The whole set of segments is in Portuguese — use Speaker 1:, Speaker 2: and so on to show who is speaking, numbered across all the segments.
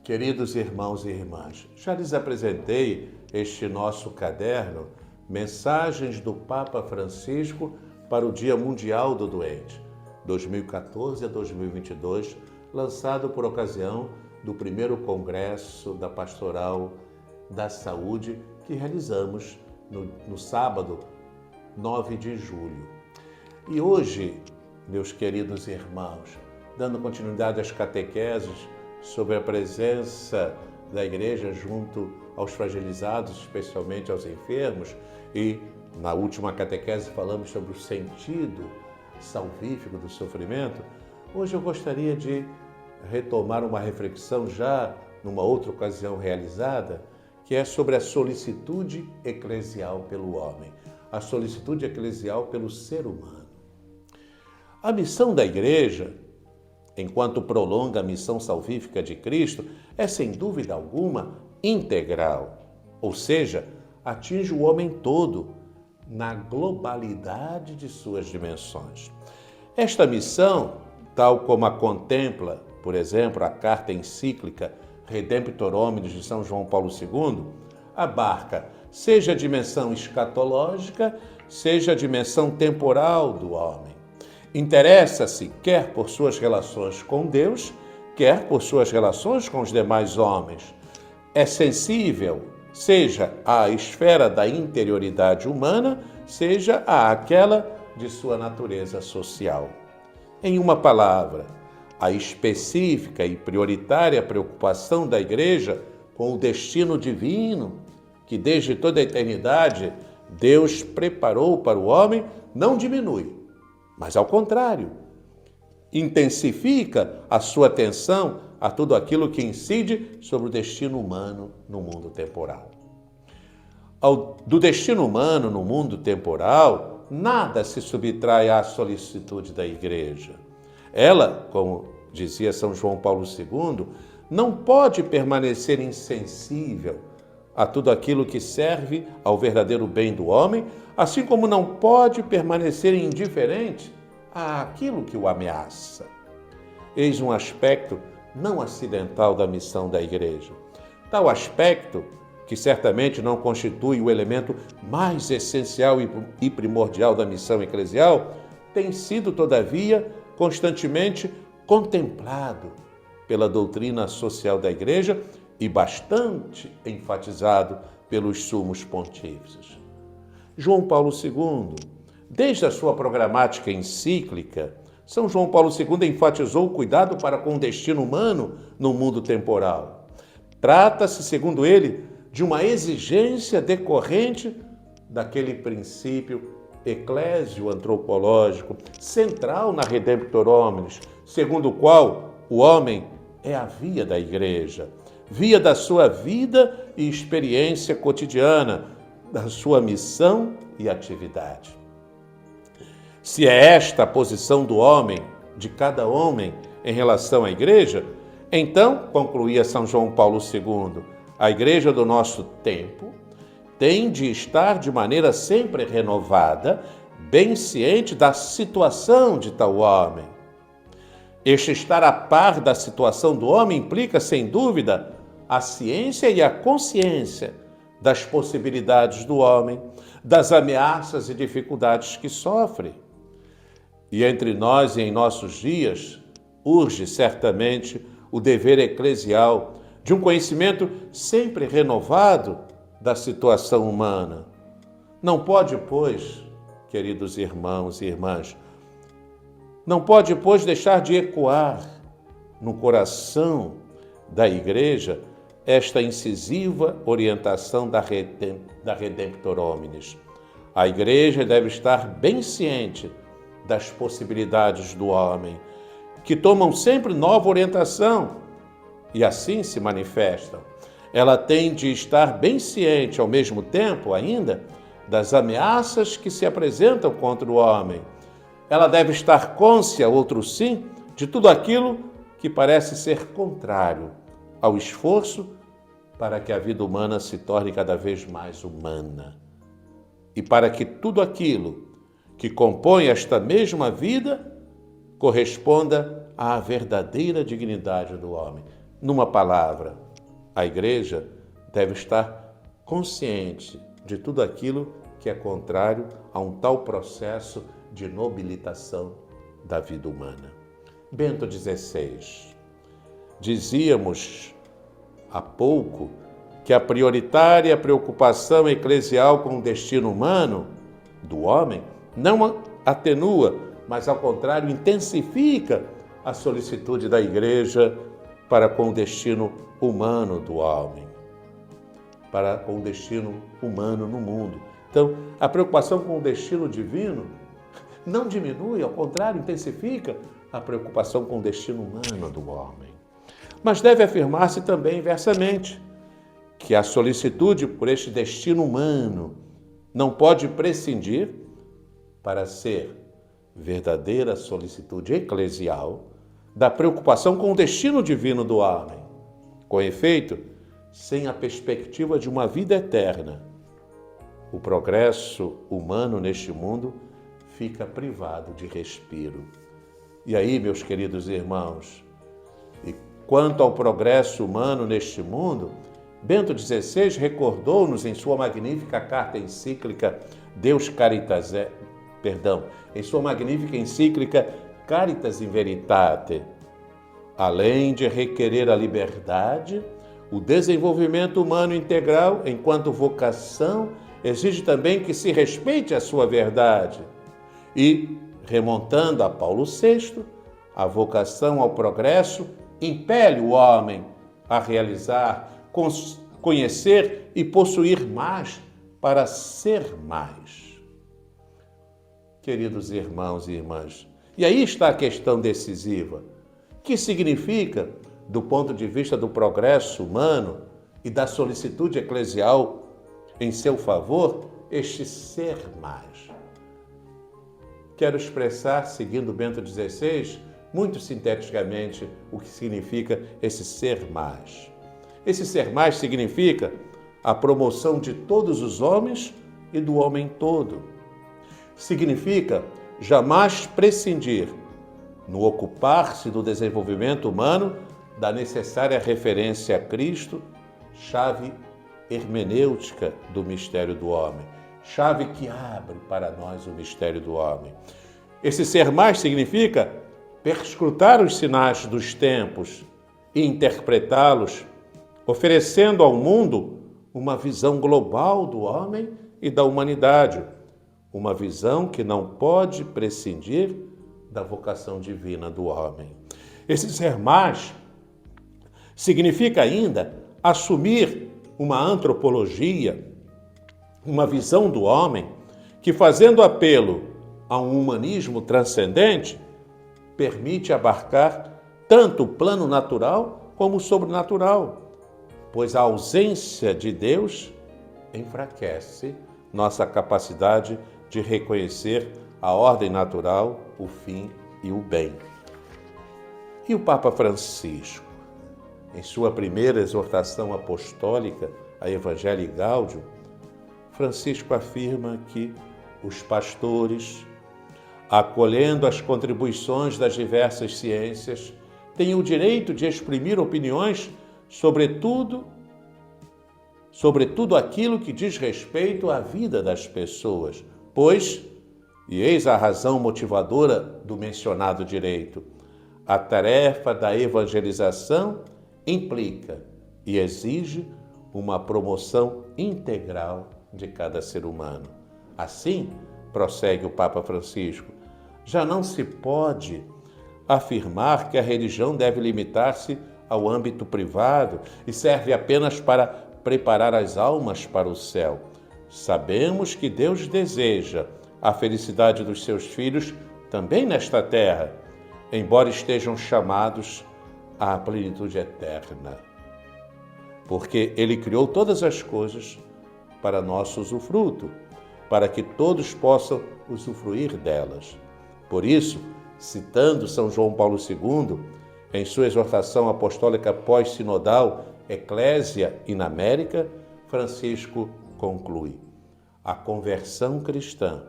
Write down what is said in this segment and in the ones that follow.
Speaker 1: Queridos irmãos e irmãs, já lhes apresentei este nosso caderno, Mensagens do Papa Francisco para o Dia Mundial do Doente, 2014 a 2022, lançado por ocasião do primeiro Congresso da Pastoral da Saúde que realizamos no sábado, 9 de julho. E hoje, meus queridos irmãos, dando continuidade às catequeses sobre a presença da Igreja junto aos fragilizados, especialmente aos enfermos, e na última catequese falamos sobre o sentido salvífico do sofrimento, hoje eu gostaria de retomar uma reflexão já numa outra ocasião realizada, que é sobre a solicitude eclesial pelo homem, a solicitude eclesial pelo ser humano. A missão da Igreja, enquanto prolonga a missão salvífica de Cristo, é sem dúvida alguma integral, ou seja, atinge o homem todo na globalidade de suas dimensões. Esta missão, tal como a contempla, por exemplo, a carta encíclica Redemptor Hominis de São João Paulo II, abarca seja a dimensão escatológica, seja a dimensão temporal do homem. Interessa-se quer por suas relações com Deus, quer por suas relações com os demais homens. É sensível, seja à esfera da interioridade humana, seja àquela de sua natureza social. Em uma palavra, a específica e prioritária preocupação da Igreja com o destino divino, que desde toda a eternidade Deus preparou para o homem, não diminui, mas ao contrário, intensifica a sua atenção a tudo aquilo que incide sobre o destino humano no mundo temporal. Do destino humano no mundo temporal, nada se subtrai à solicitude da Igreja. Ela, como dizia São João Paulo II, não pode permanecer insensível a tudo aquilo que serve ao verdadeiro bem do homem, assim como não pode permanecer indiferente àquilo que o ameaça. Eis um aspecto não acidental da missão da Igreja. Tal aspecto, que certamente não constitui o elemento mais essencial e primordial da missão eclesial, tem sido, todavia, constantemente contemplado pela doutrina social da Igreja e bastante enfatizado pelos sumos pontífices. João Paulo II, desde a sua programática encíclica, São João Paulo II enfatizou o cuidado para com o destino humano no mundo temporal. Trata-se, segundo ele, de uma exigência decorrente daquele princípio eclésio-antropológico central na Redemptor Hominis, segundo o qual o homem é a via da Igreja, via da sua vida e experiência cotidiana, da sua missão e atividade. Se é esta a posição do homem, de cada homem, em relação à Igreja, então, concluía São João Paulo II, a Igreja do nosso tempo tem de estar de maneira sempre renovada, bem ciente da situação de tal homem. Este estar a par da situação do homem implica, sem dúvida, a ciência e a consciência das possibilidades do homem, das ameaças e dificuldades que sofre. E entre nós e em nossos dias, urge certamente o dever eclesial de um conhecimento sempre renovado da situação humana. Não pode, pois, queridos irmãos e irmãs, não pode, pois, deixar de ecoar no coração da Igreja esta incisiva orientação da Redemptor Hominis. A Igreja deve estar bem ciente das possibilidades do homem, que tomam sempre nova orientação e assim se manifestam. Ela tem de estar bem ciente, ao mesmo tempo ainda, das ameaças que se apresentam contra o homem. Ela deve estar cônscia, outro sim, de tudo aquilo que parece ser contrário ao esforço para que a vida humana se torne cada vez mais humana. E para que tudo aquilo que compõe esta mesma vida corresponda à verdadeira dignidade do homem. Numa palavra, a igreja deve estar consciente de tudo aquilo que é contrário a um tal processo de nobilitação da vida humana. Bento XVI. Dizíamos há pouco que a prioritária preocupação eclesial com o destino humano do homem não atenua, mas ao contrário intensifica a solicitude da igreja para com o destino humano do homem, para com o destino humano no mundo. Então, a preocupação com o destino divino não diminui, ao contrário, intensifica a preocupação com o destino humano do homem. Mas deve afirmar-se também inversamente que a solicitude por este destino humano não pode prescindir, para ser verdadeira solicitude eclesial, da preocupação com o destino divino do homem. Com efeito, sem a perspectiva de uma vida eterna, o progresso humano neste mundo fica privado de respiro. E aí, meus queridos irmãos, e quanto ao progresso humano neste mundo, Bento XVI recordou-nos em sua magnífica carta encíclica em sua magnífica encíclica Caritas in Veritate, além de requerer a liberdade, o desenvolvimento humano integral, enquanto vocação, exige também que se respeite a sua verdade. E, remontando a Paulo VI, a vocação ao progresso impele o homem a realizar, conhecer e possuir mais para ser mais. Queridos irmãos e irmãs, e aí está a questão decisiva. Que significa, do ponto de vista do progresso humano e da solicitude eclesial em seu favor, este ser mais? Quero expressar, seguindo Bento XVI, muito sinteticamente, o que significa esse ser mais. Esse ser mais significa a promoção de todos os homens e do homem todo. Significa jamais prescindir, no ocupar-se do desenvolvimento humano, da necessária referência a Cristo, chave hermenêutica do mistério do homem, chave que abre para nós o mistério do homem. Esse ser mais significa perscrutar os sinais dos tempos e interpretá-los, oferecendo ao mundo uma visão global do homem e da humanidade, uma visão que não pode prescindir da vocação divina do homem. Esse ser mais significa ainda assumir uma antropologia, uma visão do homem que, fazendo apelo a um humanismo transcendente, permite abarcar tanto o plano natural como o sobrenatural, pois a ausência de Deus enfraquece nossa capacidade de reconhecer a ordem natural, o fim e o bem. E o Papa Francisco, em sua primeira exortação apostólica, a Evangelii Gaudium, Francisco afirma que os pastores, acolhendo as contribuições das diversas ciências, têm o direito de exprimir opiniões sobre tudo aquilo que diz respeito à vida das pessoas, pois, e eis a razão motivadora do mencionado direito, a tarefa da evangelização implica e exige uma promoção integral de cada ser humano. Assim, prossegue o Papa Francisco, já não se pode afirmar que a religião deve limitar-se ao âmbito privado e serve apenas para preparar as almas para o céu. Sabemos que Deus deseja a felicidade dos seus filhos também nesta terra, embora estejam chamados à plenitude eterna. Porque Ele criou todas as coisas para nosso usufruto, para que todos possam usufruir delas. Por isso, citando São João Paulo II, em sua exortação apostólica pós-sinodal Ecclesia in America, Francisco conclui: a conversão cristã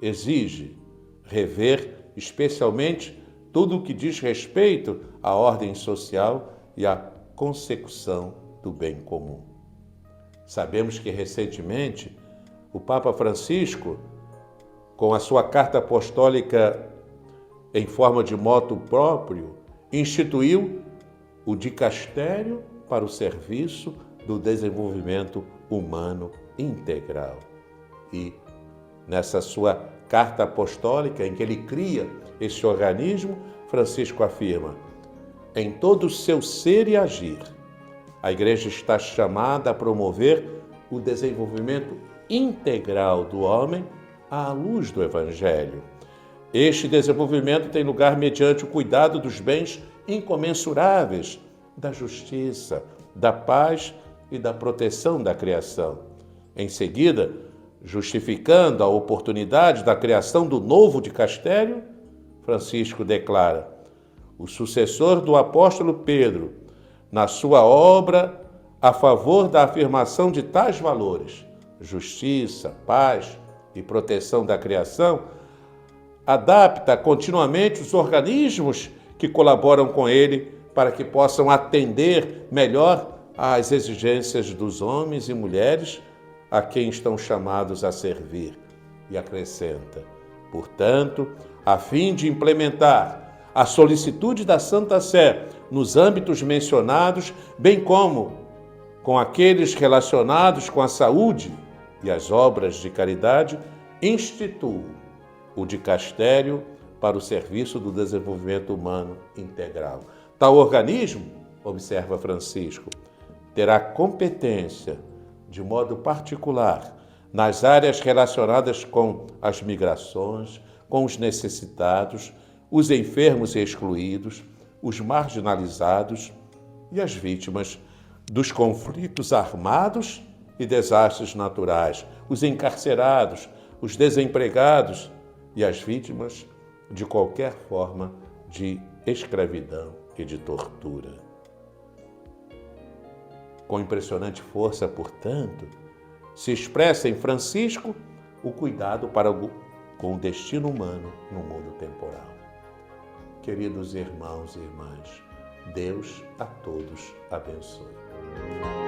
Speaker 1: exige rever especialmente tudo o que diz respeito à ordem social e à consecução do bem comum. Sabemos que recentemente o Papa Francisco, com a sua carta apostólica em forma de moto próprio, instituiu o dicastério para o serviço do desenvolvimento humano integral. E nessa sua carta apostólica, em que ele cria esse organismo, Francisco afirma: em todo o seu ser e agir, a Igreja está chamada a promover o desenvolvimento integral do homem à luz do Evangelho. Este desenvolvimento tem lugar mediante o cuidado dos bens incomensuráveis, da justiça, da paz e da proteção da criação. Em seguida, justificando a oportunidade da criação do novo dicastério, Francisco declara: o sucessor do apóstolo Pedro, na sua obra a favor da afirmação de tais valores, justiça, paz e proteção da criação, adapta continuamente os organismos que colaboram com ele para que possam atender melhor às exigências dos homens e mulheres a quem estão chamados a servir. E acrescenta: portanto, a fim de implementar a solicitude da Santa Sé nos âmbitos mencionados, bem como com aqueles relacionados com a saúde e as obras de caridade, instituo o dicastério para o serviço do desenvolvimento humano integral. Tal organismo, observa Francisco, terá competência, de modo particular, nas áreas relacionadas com as migrações, com os necessitados, os enfermos e excluídos, os marginalizados e as vítimas dos conflitos armados e desastres naturais, os encarcerados, os desempregados e as vítimas de qualquer forma de escravidão e de tortura. Com impressionante força, portanto, se expressa em Francisco o cuidado com o destino humano no mundo temporal. Queridos irmãos e irmãs, Deus a todos abençoe.